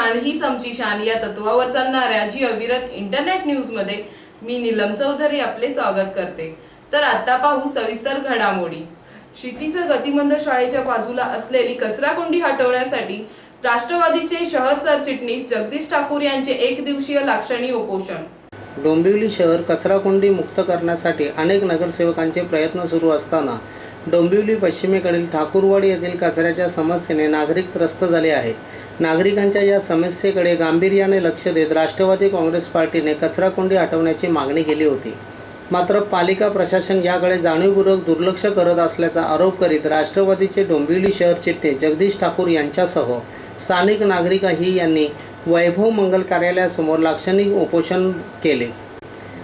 शान हीच आमची शान या तत्वावर चालणाऱ्या जी अविरत इंटरनेट न्यूज मध्ये मी नीलम चौधरी आपले स्वागत करते। तर आता पाहू सविस्तर घडामोडी। क्षितिज गतिमंद शाळेच्या बाजूला असलेली कचराकुंडी हटवण्यासाठी राष्ट्रवादीचे शहर सरचिटणीस जगदीश ठाकूर यांचे एक दिवसीय लाक्षणिक उपोषण। डोंबिवली शहर कचराकुंडी मुक्त करण्यासाठी अनेक नगरसेवकांचे प्रयत्न सुरू असताना डोंबिवली पश्चिमेकडील ठाकूरवाडी येथील कचऱ्याच्या समस्येने नागरिक त्रस्त झाले आहेत। नागरिकांच्या या समस्येकडे गांभीर्याने लक्ष देत राष्ट्रवादी काँग्रेस पार्टीने कचराकुंडी हटवण्याची मागणी केली होती। मात्र पालिका प्रशासन याकडे जाणीवपूर्वक दुर्लक्ष करत असल्याचा आरोप करीत राष्ट्रवादीचे डोंबिवली शहर चिटणीस जगदीश ठाकूर यांच्यासह स्थानिक नागरिकही यांनी वैभव मंगल कार्यालयासमोर लाक्षणिक उपोषण केले।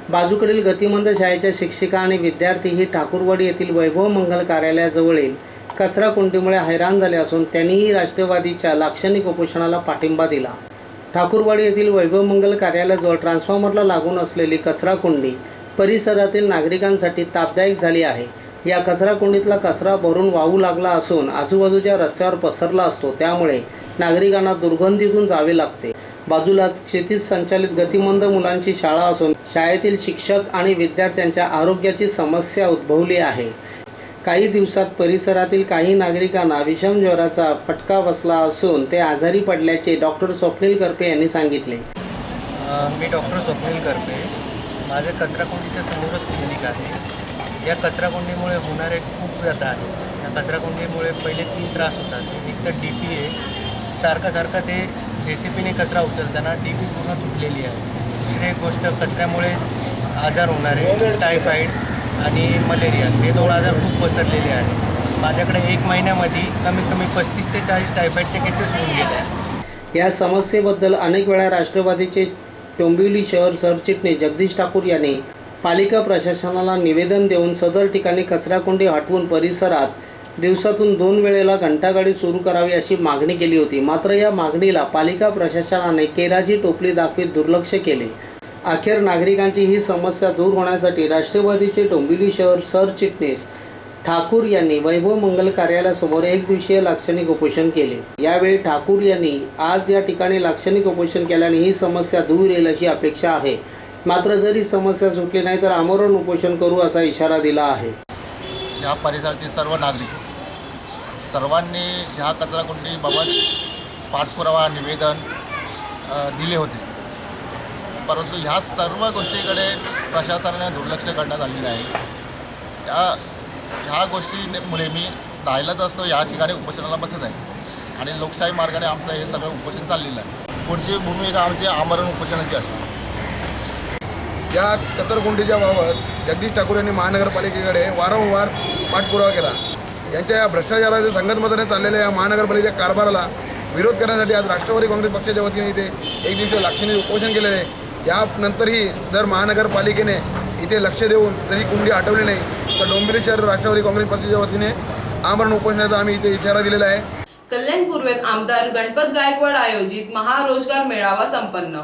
बाजूकडील गतिमंद शाळेच्या शिक्षिका आणि विद्यार्थीही ठाकूरवाडी येथील वैभव मंगल कार्यालयाजवळील कचराकुंडीमुळे हैराण झाले असून त्यांनीही राष्ट्रवादीच्या लाक्षणिक उपोषणाला पाठिंबा दिला। ठाकूरवाडी येथील वैभव मंगल कार्यालयाजवळ ट्रान्सफॉर्मरला लागून असलेली कचराकुंडी परिसरातील नागरिकांसाठी तापदायक झाली आहे। या कचराकुंडीतला कचरा भरून वाहू लागला असून आजूबाजूच्या रस्त्यावर पसरला असतो, त्यामुळे नागरिकांना दुर्गंधीतून जावे लागते। बाजूलाच क्षितिज संचालित गतिमंद मुलांची शाळा असून शाळेतील शिक्षक आणि विद्यार्थ्यांच्या आरोग्याची समस्या उद्भवली आहे। काही दिवसात परिसरातील काही नागरिकांना विषम ज्वराचा फटका बसला असून ते आजारी पडल्याचे डॉक्टर स्वप्नील करपे यांनी सांगितले। मी डॉक्टर स्वप्नील करपे, माझे कचराकुंडीच्या समोरच क्लिनिक आहे। या कचराकुंडीमुळे होणारे खूप व्यथा आहे। या कचराकुंडीमुळे पहिले 3 त्रास होतात। एक तर DP आहे, सारखं ते JCPने कचरा उचलताना DP पूर्ण तुटलेली आहे। दुसरी एक गोष्ट, कचऱ्यामुळे आजार होणारे टायफॉईड आणि मलेरिया हे 2 आजार खूप पसरलेले आहेत। माझ्याकडे 1 महिन्यामध्ये कमीत कमी 35 ते 40 टायफॉईडचे केसेस होऊन गेले आहेत। या समस्येबद्दल अनेक वेळा राष्ट्रवादीचे डोंबिवली शहर सरचिटणीस जगदीश ठाकूर यांनी पालिका प्रशासनाला निवेदन देऊन सदर ठिकाणी कचराकुंडी हटवून परिसरात दिवसातून 2 वेळेला घंटागाडी सुरू करावी अशी मागणी केली होती। मात्र या मागणीला पालिका प्रशासनाने केराची टोपली दाखवीत दुर्लक्ष केले। अखेर नागरिकांची ही समस्या दूर होण्यासाठी राष्ट्रवादीचे डोंबिवली शहर सरचिटणीस ठाकूर यांनी वैभव मंगल कार्यालयासमोर एक दिवसीय लाक्षणिक उपोषण केले। यावेळी ठाकूर यांनी आज या ठिकाणी लाक्षणिक उपोषण केल्याने ही समस्या दूर येईल अशी अपेक्षा आहे। मात्र जरी समस्या सुटली नाही तर आमरण उपोषण करू असा इशारा दिला आहे। या परिसरातील सर्व नागरिक सर्वांनी ह्या कचराकुंडीबाबत पाठपुरावा निवेदन दिले होते, परंतु ह्या सर्व गोष्टीकडे प्रशासनाने दुर्लक्ष करण्यात आलेले आहे। ह्या गोष्टीमुळे मी राहिलाच असतो या ठिकाणी उपोषणाला बसत आहे आणि लोकशाही मार्गाने आमचं हे सगळं उपोषण चाललेलं आहे। पुढची भूमिका आमची आमरण उपोषणाची असते। या कचराकुंडीच्या बाबत जगदीश ठाकूर यांनी महानगरपालिकेकडे वारंवार पाठपुरावा केला। यांच्या या भ्रष्टाचाराच्या संगतमताने चाललेल्या या महानगरपालिकेच्या कारभाराला विरोध करण्यासाठी आज राष्ट्रवादी काँग्रेस पक्षाच्या वतीने इथे एक दिवसीय लाक्षणिक उपोषण केलेले आहे। यानंतरही जर महानगरपालिकेने इथे लक्ष देऊन जरी कुंडी हटवली नाही तर डोंबिवली शहर राष्ट्रवादी काँग्रेस पक्षाच्या वतीने आमरण उपोषणाचा आम्ही इथे इशारा दिलेला आहे। कल्याण पूर्वेत आमदार गणपत गायकवाड आयोजित महारोजगार मेळावा संपन्न।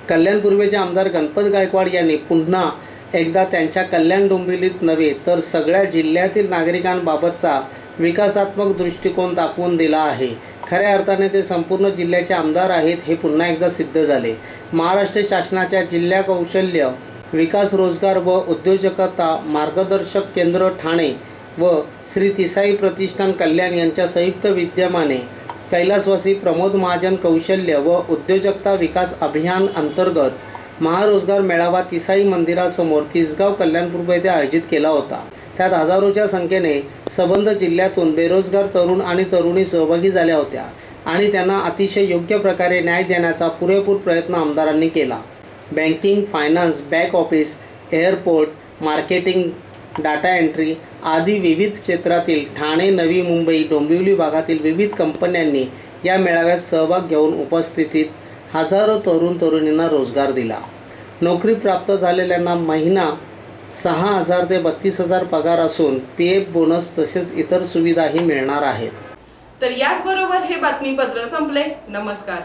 कल्याण पूर्वेचे आमदार गणपत गायकवाड यांनी पुन्हा एकदा त्यांच्या कल्याण डोंबिवलीत नव्हे तर सगळ्या जिल्ह्यातील नागरिकांबाबतचा विकासात्मक दृष्टिकोन दाखवून दिला आहे। खऱ्या अर्थाने ते संपूर्ण जिल्ह्याचे आमदार आहेत हे पुन्हा एकदा सिद्ध झाले। महाराष्ट्र शासनाच्या जिल्हा कौशल्य विकास रोजगार व उद्योजकता मार्गदर्शक केंद्र ठाणे व श्री तिसाई प्रतिष्ठान कल्याण यांच्या संयुक्त विद्यमाने कैलासवासी प्रमोद महाजन कौशल्य व उद्योजकता विकास अभियान अंतर्गत महारोजगार मेळावा तिसाई मंदिरासमोर तिसगाव कल्याणपूर्व येथे आयोजित केला होता। त्यात हजारोच्या संख्येने संबंध जिल्ह्यातून बेरोजगार तरुण आणि तरुणी सहभागी झाल्या होत्या आणि त्यांना अतिशय योग्य प्रकारे न्याय देण्याचा पुरेपूर प्रयत्न आमदारांनी केला। Banking, finance, back office, airport, marketing, data entry आदी विविध क्षेत्रातील ठाणे, नवी मुंबई, डोंबिवली भागातील विविध कंपन्यांनी या मेळाव्यात सहभाग घेऊन उपस्थितीत हजारो तरुण तरुणींना रोजगार दिला। नोकरी प्राप्त झालेल्यांना महिना 6,000 ते 32,000 पगार असून PF बोनस तसेच इतर सुविधाही मिळणार आहेत। तर याचबरोबर हे बातमीपत्र संपले। नमस्कार।